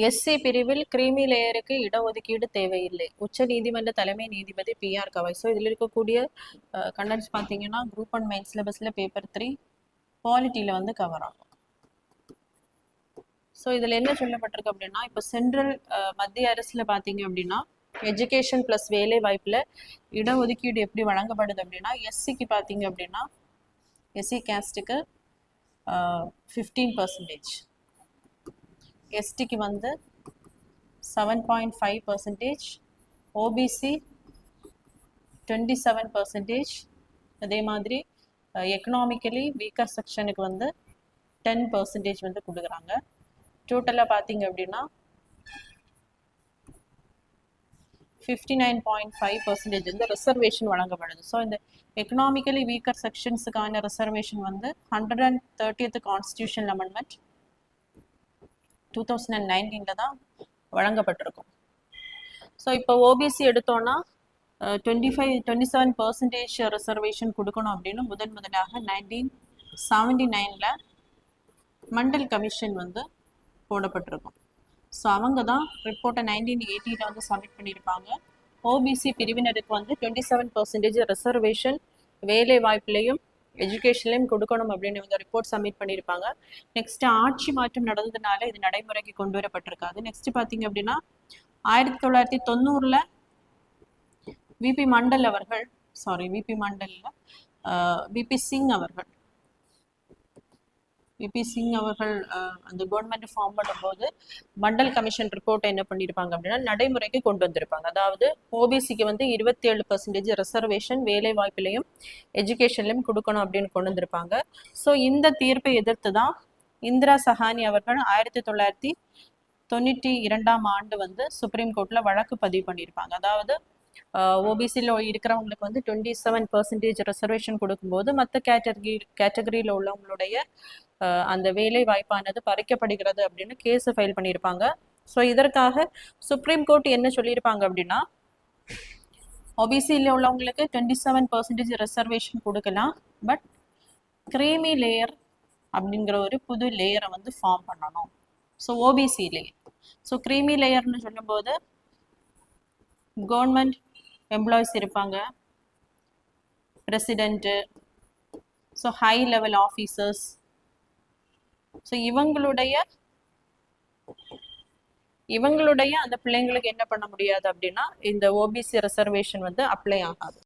SC பிரிவில் creamy லேயருக்கு இடஒதுக்கீடு தேவையில்லை. உச்ச நீதிமன்ற தலைமை நீதிபதி PR கவாய். ஸோ இதில் இருக்கக்கூடிய கண்டென்ட்ஸ் பார்த்தீங்கன்னா குரூப் 1 மெயின் சிலபஸில் பேப்பர் 3 பாலிட்டியில் வந்து கவர் ஆகும். ஸோ இதில் என்ன சொல்லப்பட்டிருக்கு அப்படின்னா, இப்போ சென்ட்ரல் மத்திய அரசில் பார்த்தீங்க அப்படின்னா எஜுகேஷன் ப்ளஸ் வேலை வாய்ப்பில் இடஒதுக்கீடு எப்படி வழங்கப்படுது அப்படின்னா, எஸ்சிக்கு பார்த்தீங்க அப்படின்னா எஸ்சி கேஸ்ட்டுக்கு 15%, எஸ்டிக்கு வந்து 7.5%, ஓபிசி 27%, அதே மாதிரி எக்கனாமிக்கலி வீக்கர் செக்ஷனுக்கு வந்து 10% வந்து கொடுக்குறாங்க. டோட்டலாக பார்த்தீங்க அப்படின்னா 59.5% வந்து ரிசர்வேஷன் வழங்கப்படுது. ஸோ இந்த எக்கனாமிக்கலி வீக்கர் செக்ஷன்ஸுக்கான ரிசர்வேஷன் வந்து 130th கான்ஸ்டியூஷன் அமெண்ட்மெண்ட் 2019 தான் வழங்கப்பட்டிருக்கும். ஸோ இப்போ ஓபிசி எடுத்தோன்னா 27% ரிசர்வேஷன் கொடுக்கணும் அப்படின்னு முதலாக 1979 மண்டல் கமிஷன் வந்து போடப்பட்டிருக்கும். ஸோ அவங்க தான் ரிப்போர்ட்டை 1980 வந்து சப்மிட் பண்ணியிருப்பாங்க. ஓபிசி பிரிவினருக்கு வந்து 27% ரிசர்வேஷன் வேலை வாய்ப்புலையும் எஜுகேஷன்லையும் கொடுக்கணும் அப்படின்னு வந்து ரிப்போர்ட் சப்மிட் பண்ணியிருப்பாங்க. நெக்ஸ்ட் ஆட்சி மாற்றம் நடந்ததுனால இது நடைமுறைக்கு கொண்டு வரப்பட்டிருக்காது. நெக்ஸ்ட் பார்த்தீங்க அப்படின்னா 1990 விபி மண்டல் அவர்கள் விபி சிங் அவர்கள் அந்த கவர்மெண்ட் ஃபார்ம் பண்ணும்போது மண்டல் கமிஷன் ரிப்போர்ட்டை என்ன பண்ணியிருப்பாங்க அப்படின்னா நடைமுறைக்கு கொண்டு வந்திருப்பாங்க. அதாவது ஓபிசிக்கு வந்து 27% ரிசர்வேஷன் வேலை வாய்ப்பிலையும் எஜுகேஷன்லையும் கொடுக்கணும் அப்படின்னு கொண்டு வந்திருப்பாங்க. ஸோ இந்த தீர்ப்பை எதிர்த்து தான் இந்திரா சஹானி அவர்கள் 1992 வந்து சுப்ரீம் கோர்ட்ல வழக்கு பதிவு பண்ணியிருப்பாங்க. அதாவது ஓபிசியில் இருக்கிறவங்களுக்கு வந்து 27% ரிசர்வேஷன் கொடுக்கும்போது மற்ற கேட்டகரியில் உள்ளவங்களுடைய அந்த வேலை வாய்ப்பானது பறிக்கப்படுகிறது அப்படின்னு கேஸ் ஃபைல் பண்ணியிருப்பாங்க. ஸோ இதற்காக சுப்ரீம் கோர்ட் என்ன சொல்லியிருப்பாங்க அப்படின்னா, ஓபிசியில் உள்ளவங்களுக்கு 27% ரிசர்வேஷன் கொடுக்கலாம், பட் கிரீமி லேயர் அப்படிங்கிற ஒரு புது லேயரை வந்து ஃபார்ம் பண்ணணும். So OBC layer. So creamy லேயர்னு சொல்லும்போது கவர்மெண்ட் எம்ப்ளாயிஸ் இருப்பாங்க, president, so high level officers. So இவங்களுடைய அந்த பிள்ளைங்களுக்கு என்ன பண்ண முடியாது அப்படின்னா இந்த ஓபிசி ரிசர்வேஷன் வந்து அப்ளை ஆகாது.